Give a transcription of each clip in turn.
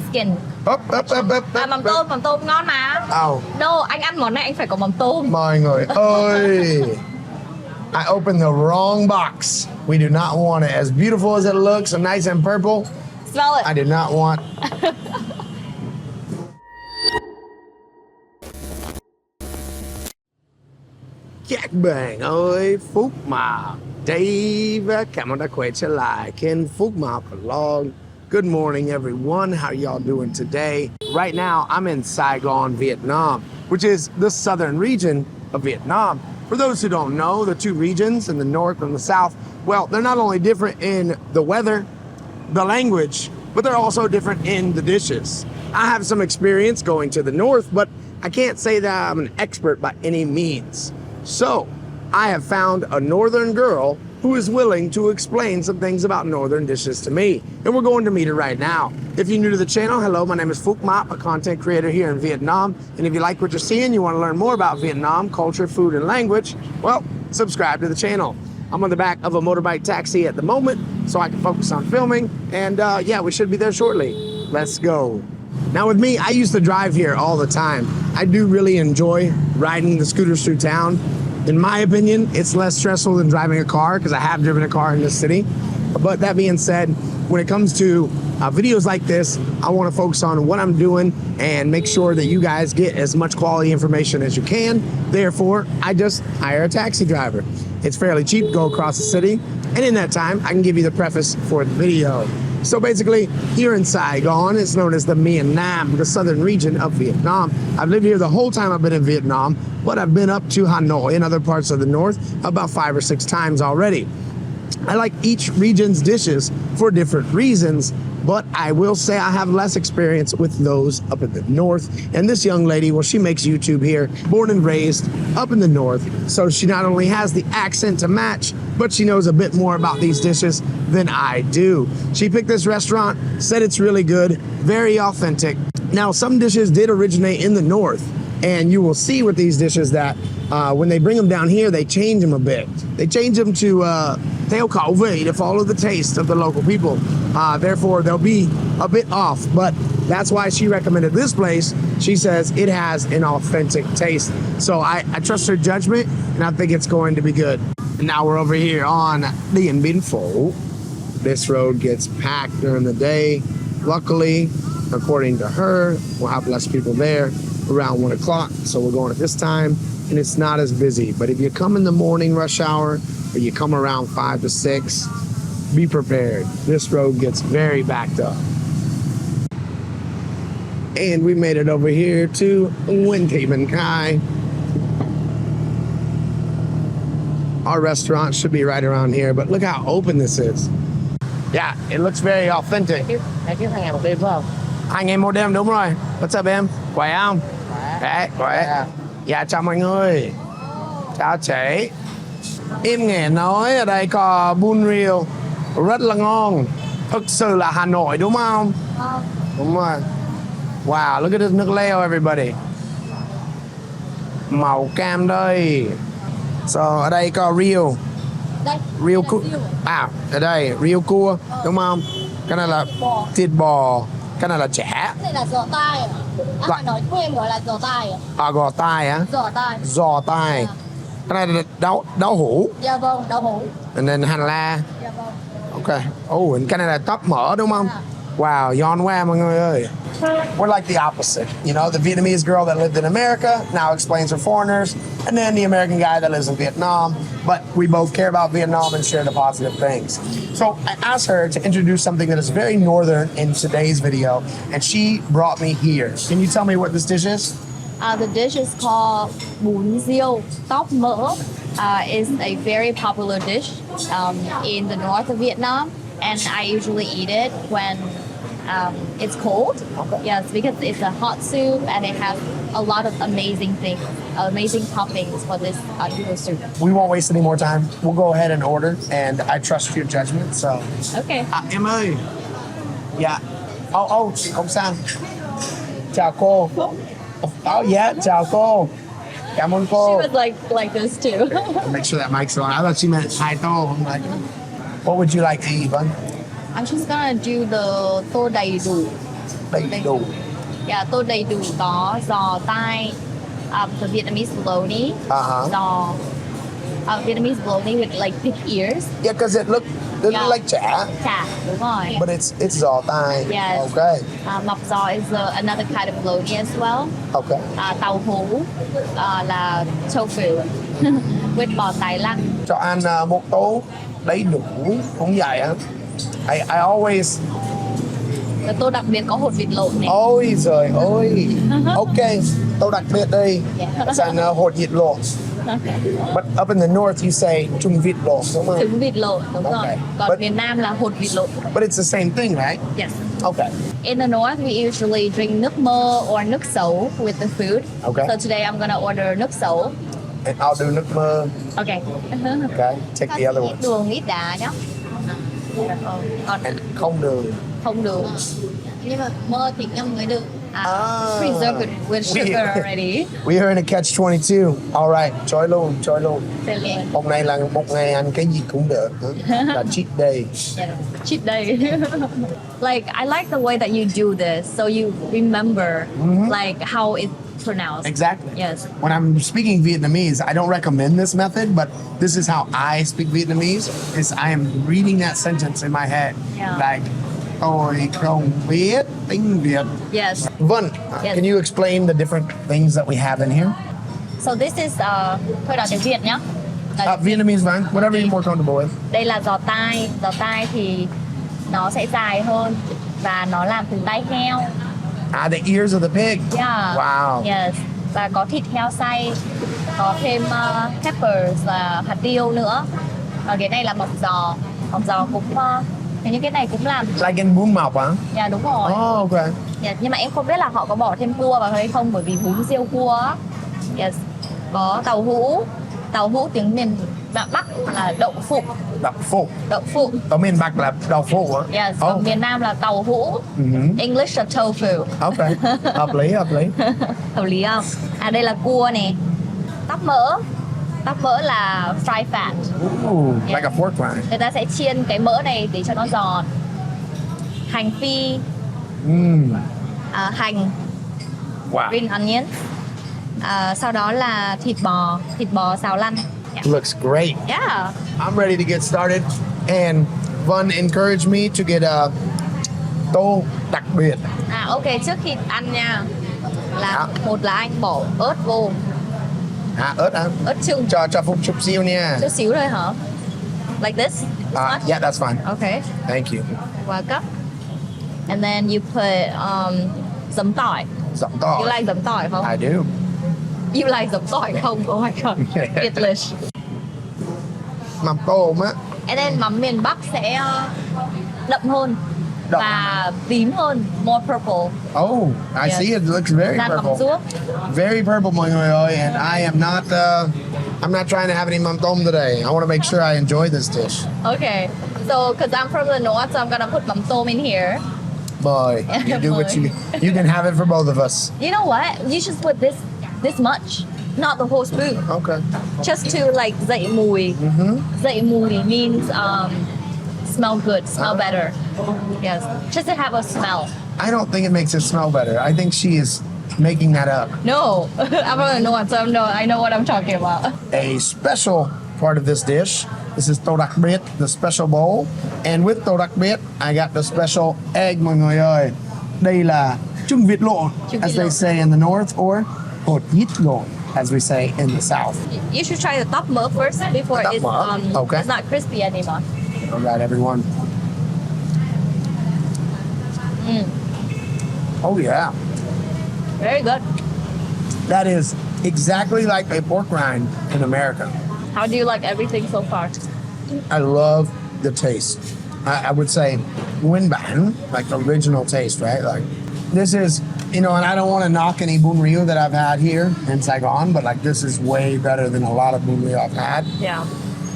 skin. Mắm tôm ngon mà. No, anh ăn món này anh phải có mắm tôm. Mọi người ơi, I opened the wrong box. We do not want it. As beautiful as it looks, and nice and purple. Smell it. I did not want. Các bạn ơi, Phúc Mập, Dave, cảm ơn đã quay trở lại kênh Phúc Mập Vlog. Good morning, everyone. How are y'all doing today? Right now, I'm in Saigon, Vietnam, which is the southern region of Vietnam. For those who don't know, the two regions in the north and the south, well, they're not only different in the weather, the language, but they're also different in the dishes. I have some experience going to the north, but I can't say that I'm an expert by any means. So, I have found a northern girl who is willing to explain some things about northern dishes to me. And we're going to meet her right now. If you're new to the channel, hello, my name is Phúc Mập, a content creator here in Vietnam. And if you like what you're seeing, you want to learn more about Vietnam, culture, food, and language, well, subscribe to the channel. I'm on the back of a motorbike taxi at the moment, so I can focus on filming. And yeah, we should be there shortly. Let's go. Now with me, I used to drive here all the time. I do really enjoy riding the scooters through town. In my opinion, it's less stressful than driving a car because I have driven a car in this city. But that being said, when it comes to videos like this, I want to focus on what I'm doing and make sure that you guys get as much quality information as you can. Therefore, I just hire a taxi driver. It's fairly cheap to go across the city. And in that time, I can give you the preface for the video. So basically, here in Saigon, it's known as the Miền Nam, the southern region of Vietnam. I've lived here the whole time I've been in Vietnam, but I've been up to Hanoi and other parts of the north about 5 or 6 times already. I like each region's dishes for different reasons, but I will say I have less experience with those up in the north. And this young lady, well, she makes YouTube here, born and raised up in the north. So she not only has the accent to match, but she knows a bit more about these dishes than I do. She picked this restaurant, said it's really good, very authentic. Now, some dishes did originate in the north, and you will see with these dishes that when they bring them down here, they change them a bit. They change them to theo khẩu vị, to follow the taste of the local people. Therefore, they'll be a bit off, but that's why she recommended this place. She says it has an authentic taste. So I trust her judgment, and I think it's going to be good. And now we're over here on Dien Bien Pho. This road gets packed during the day. Luckily, according to her, we'll have less people there around 1 o'clock. So we're going at this time, and it's not as busy. But if you come in the morning rush hour, or you come around 5 to 6, be prepared. This road gets very backed up. And we made it over here to Nguyễn Thị Minh Khai. Our restaurant should be right around here, but look how open this is. Yeah, it looks very authentic. Hai ngày một đêm phải không? 2 ngày 1 đêm, đúng rồi. What's up em? Khỏe không? Khỏe. Dạ chào mọi người. Chào chị. Em nghe nói ở đây có bún riêu rất là ngon. Thực sự là Hà Nội đúng không? Đúng rồi. Wow, look at this nước leo everybody. Màu cam đây. So, ở đây có riêu. Riêu cua. Ở đây riêu cua, đúng không? Cái này là thịt bò. Cái này là chả. Cái này là giò tai. Hà Nội của em gọi là giò tai. Gò tai á? Giò tai. Cái này là đậu hũ. Dạ vâng, đậu hũ. Nên hành la. Dạ vâng. Ok. Cái này là tóp mỡ đúng không? Wow, giòn quá mọi người ơi. We're like the opposite. You know, the Vietnamese girl that lived in America now explains for foreigners, and then the American guy that lives in Vietnam. But we both care about Vietnam and share the positive things. So I asked her to introduce something that is very northern in today's video, and she brought me here. Can you tell me what this dish is? The dish is called bún riêu tóp mỡ. It's a very popular dish in the north of Vietnam, and I usually eat it when it's cold. Yes, because it's a hot soup and it has a lot of amazing things, amazing toppings for this noodle soup. We won't waste any more time. We'll go ahead and order, and I trust your judgment. So. Okay. Em ơi. Dạ. Không sao. Chào cô. Yeah, chào cô. Cảm ơn cô. She was like this too. Make sure that mic's on. I thought she meant hai tô. I'm like, what would you like to eat, bud? I'm just gonna do the tô đầy đủ. Đầy đủ. Yeah, tô đầy đủ có giò tai, the Vietnamese bologna, giò, Vietnamese bologna with like big ears. Yeah, because it look like chả. Chả, đúng rồi. But it's giò tai. Yes. Okay. Mọc giò is another kind of bologna as well. Okay. Tàu hũ là châu phở with bò Thái Lan. Cho ăn một tô đầy đủ cũng vậy á. I always. Và tô đặc biệt có hột vịt lộn này. Ôi giời ơi. Okay, tô đặc biệt đây. Yeah. Sản hột vịt lộn. But up in the north you say trùng vịt lộn đúng không? Trứng vịt lộn, đúng rồi. Còn miền Nam là hột vịt lộn. But it's the same thing, right? Yes. Okay. In the north, we usually drink nước mơ or nước sấu with the food. Okay. So today I'm gonna order nước sấu. And I'll do nước mơ. Okay. Okay. Take the other one. Ít đường, ít đá nhá. Còn And không đường. không đường. Nhưng mà mơ thì ngâm với đường. Preserved with sugar already. We are in a catch-22. All right. Choi luôn. Tên liền. Hôm nay là một ngày ăn cái gì cũng được. Là cheat day. Yeah. Cheat day. Like I like the way that you do this, so you remember like how it's pronounced. Exactly. Yes. When I'm speaking Vietnamese, I don't recommend this method, but this is how I speak Vietnamese. Is I am reading that sentence in my head. Yeah. Like, tôi không biết tiếng Việt. Yes. Vân, Yes. can you explain the different things that we have in here? So this is thôi đọc tiếng Việt nhá. Vietnamese fine, whatever you're more comfortable with. Đây là giò tai. Giò tai thì nó sẽ dài hơn và nó làm từ tai heo. The ears of the pig. Yeah. Wow. Yes. Và có thịt heo xay, có thêm peppers và hạt tiêu nữa. Và cái này là mọc giò. Mọc giò cũng hình như cái này cũng làm. Like in Phúc Mập hả? Dạ đúng rồi. Oh, okay. Yes. Nhưng mà em không biết là họ có bỏ thêm cua vào hay không, bởi vì bún riêu cua á. Yes. Có tàu hũ. Tàu hũ tiếng miền Bắc là đậu phụ. Đậu phụ. Đậu phụ. Ở miền Bắc là đậu phụ hả? Yes. Còn miền Nam là tàu hũ. English là tofu. Okay. Hợp lý. Hợp lý không? Đây là cua nè. Tóc mỡ. Tóc mỡ là fry fat. Ooh, like a pork rind. Người ta sẽ chiên cái mỡ này để cho nó giòn. Hành phi. Hành. Wow. Green onion. Sau đó là thịt bò xào lăn. Yeah. Looks great. Yeah. I'm ready to get started. And Vân encouraged me to get a tô đặc biệt. Ok, trước khi ăn nha, là một là anh bỏ ớt vô. Ớt hả? Ớt chưng. Cho Phúc chút xíu nha. Chút xíu thôi hả? Like this? Yeah, that's fine. Okay. Thank you. Welcome. And then you put giấm tỏi. Giọng tỏi. You like giấm tỏi không? I do. You like giấm tỏi không? Oh my god. English. Mắm tôm á. And then mắm miền Bắc sẽ đậm hơn. Và tím hơn, more purple. Oh, I see it looks very purple. Very purple mọi người ơi. And I am not I'm not trying to have any mắm tôm today. I want to make sure I enjoy this dish. Okay. So, because I'm from the north, so I'm gonna put mắm tôm in here. Boy, you do what you can have it for both of us. You know what? You should put this much, not the whole spoon. Okay. Just to like dậy mùi. Dậy mùi means smell good, smell better. Yes, just to have a smell. I don't think it makes it smell better. I think she is making that up. No, I'm from the north, so I know what I'm talking about. A special part of this dish. This is tô đặc biệt, the special bowl. And with tô đặc biệt, I got the special egg mọi người ơi. Đây là trứng vịt lộn, as they say in the north, or hột vịt lộn, as we say in the south. You should try the top mỡ first before it's not crispy anymore. All right, everyone. Oh yeah. Very good. That is exactly like a pork rind in America. How do you like everything so far? I love the taste. I would say nguyên bản, like the original taste, right? Like this is, and I don't want to knock any bún riêu that I've had here in Saigon, but like this is way better than a lot of bún riêu I've had. Yeah.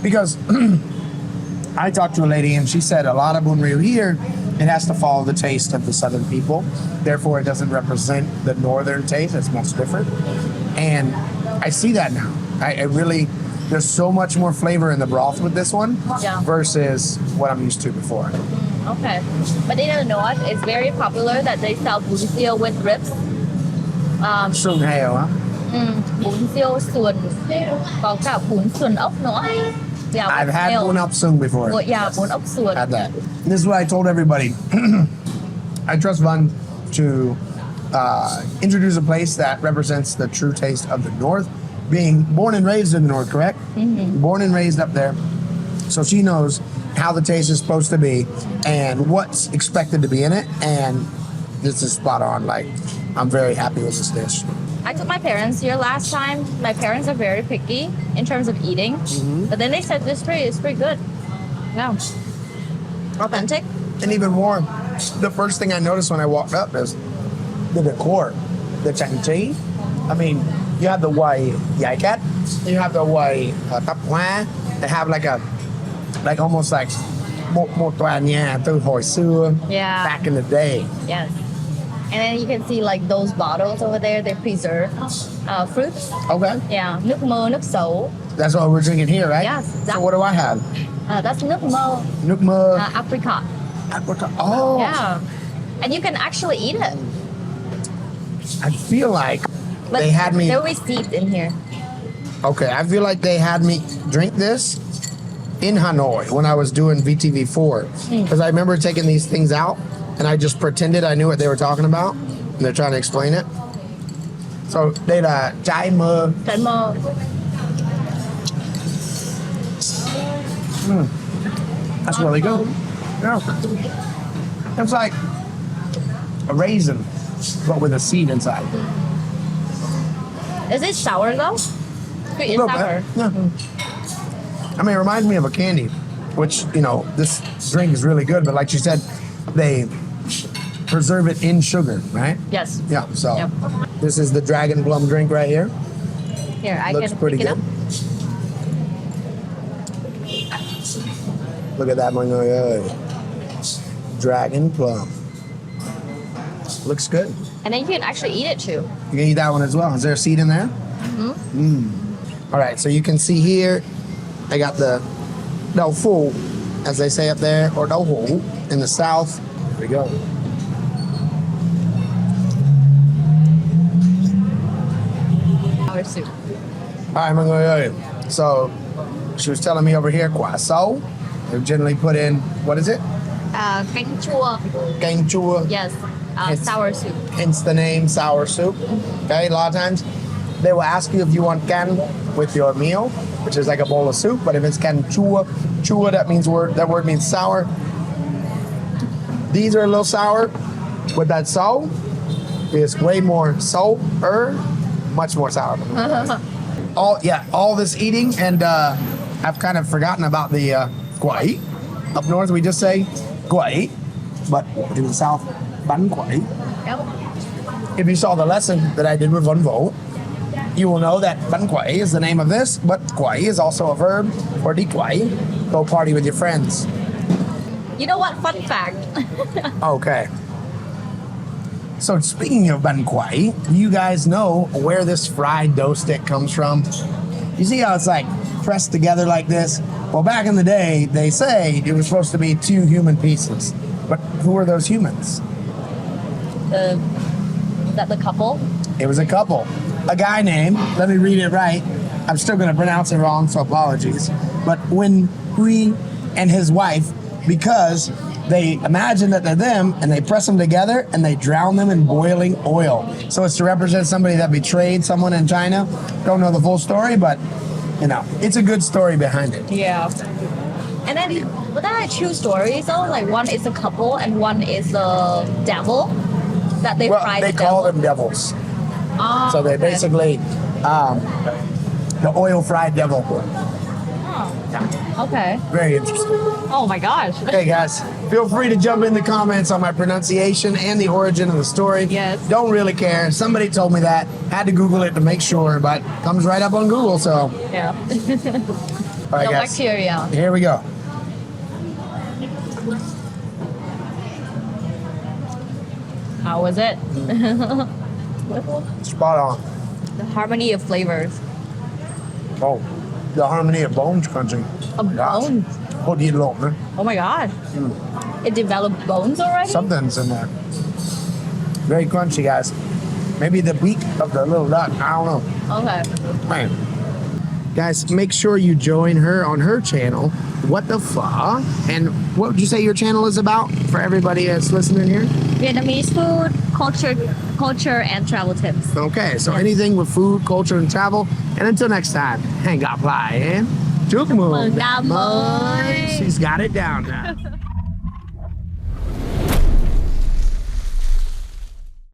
Because I talked to a lady and she said a lot of bún riêu here, it has to follow the taste of the southern people. Therefore, it doesn't represent the northern taste. It's much different. And I see that now. I really, there's so much more flavor in the broth with this one versus what I'm used to before. Okay. But in the north, it's very popular that they sell bún riêu with ribs. Sườn heo hả? Bún riêu sườn, có cả bún sườn ốc nữa. Yeah, I've with had milk. bún ốc sườn before. Well, yeah, bún ốc sườn. Had that. This is what I told everybody. I trust Van to introduce a place that represents the true taste of the North. Being born and raised in the North, correct? Born and raised up there. So she knows how the taste is supposed to be and what's expected to be in it. And this is spot on. Like, I'm very happy with this dish. I took my parents here last time. My parents are very picky in terms of eating. But then they said this is pretty good. Yeah. Authentic. And even more, the first thing I noticed when I walked up is the decor, the trang trí. I mean, you have the way dạy cách, you have the way tắp hoa. They have like almost like một tòa nhà từ hồi xưa, Yeah. back in the day. Yes. And then you can see like those bottles over there, they preserve fruits. Okay, Yeah, nước mơ, nước sấu. that's what we're drinking here, right? Yes, So what do I have? That's nước mơ, Nước mơ, apricot. apricot. Oh, Yeah. And you can actually eat it. I feel like But they had me. there will be seeds in here. Okay, I feel like they had me drink this in Hanoi when I was doing VTV4. Because I remember taking these things out and I just pretended I knew what they were talking about. And they're trying to explain it. So, đây là trái mơ. Trái mơ. That's really good. Yeah. It's like a raisin, but with a seed inside. Is it sour though? Sweet and Little sour. bit, yeah. I mean, it reminds me of a candy, which, you know, this drink is really good, but like you said, they preserve it in sugar, right? Yes. Yeah, so Yep. this is the dragon plum drink right here. Here, I Looks can pretty pick it good. up. Look at that, mọi người ơi. Dragon plum. Looks good. And then you can actually eat it too. You can eat that one as well. Is there a seed in there? All right, so you can see here, I got the đậu phụ, as they say up there, or đậu hũ in the south. There we go. Sour soup. All right, mọi người ơi. So she was telling me over here, quả sấu. They generally put in, what is it? Canh chua. Canh chua. Yes. It's- Sour soup. Hence the name sour soup. Okay, a lot of times they will ask you if you want can with your meal, which is like a bowl of soup. But if it's can chua, that word means sour. These are a little sour. With that salt, it's way more sour, much more sour. All this eating, and I've kind of forgotten about the quẩy. Up north we just say quẩy, but in the south, bánh quẩy. Yep. If you saw the lesson that I did with Vân Vũ, you will know that bánh quẩy is the name of this, but quẩy is also a verb for đi quẩy, go party with your friends. You know what? Fun fact. Okay. So speaking of bánh quẩy, you guys know where this fried dough stick comes from? You see how it's like pressed together like this? Well, back in the day, they say it was supposed to be 2 human pieces. But who are those humans? Was that the couple? It was a couple. A guy named, let me read it right. I'm still going to pronounce it wrong, so apologies. But when Huy and his wife, because they imagine that they're them and they press them together and they drown them in boiling oil. So it's to represent somebody that betrayed someone in China. Don't know the full story, but you know, it's a good story behind it. Yeah. And then, but then I choose stories. So like one is a couple and one is the devil that they Well, fry they the call devil. them devils. Oh, So they okay. basically, the oil fried devil. Okay. Very interesting. Oh my gosh. Hey guys, feel free to jump in the comments on my pronunciation and the origin of the story. Yes. Don't really care. Somebody told me that. Had to Google it to make sure, but comes right up on Google. So, Yeah. all right, No guys. bacteria. Here we go. How was it? Spot on. The harmony of flavors. Oh, the harmony of bones crunching. Of Gosh. bones. Hold you long, man. Oh my god. it developed bones already. Something's in there. Very crunchy, guys. Maybe the beak of the little duck. I don't know. Okay. Man. Guys, make sure you join her on her channel, What the Fuck. And what would you say your channel is about for everybody that's listening here? Vietnamese food, culture, and travel tips. Okay, so anything with food, culture, and travel. And until next time, hang up, and chúc mừng năm mới. She's got it down now.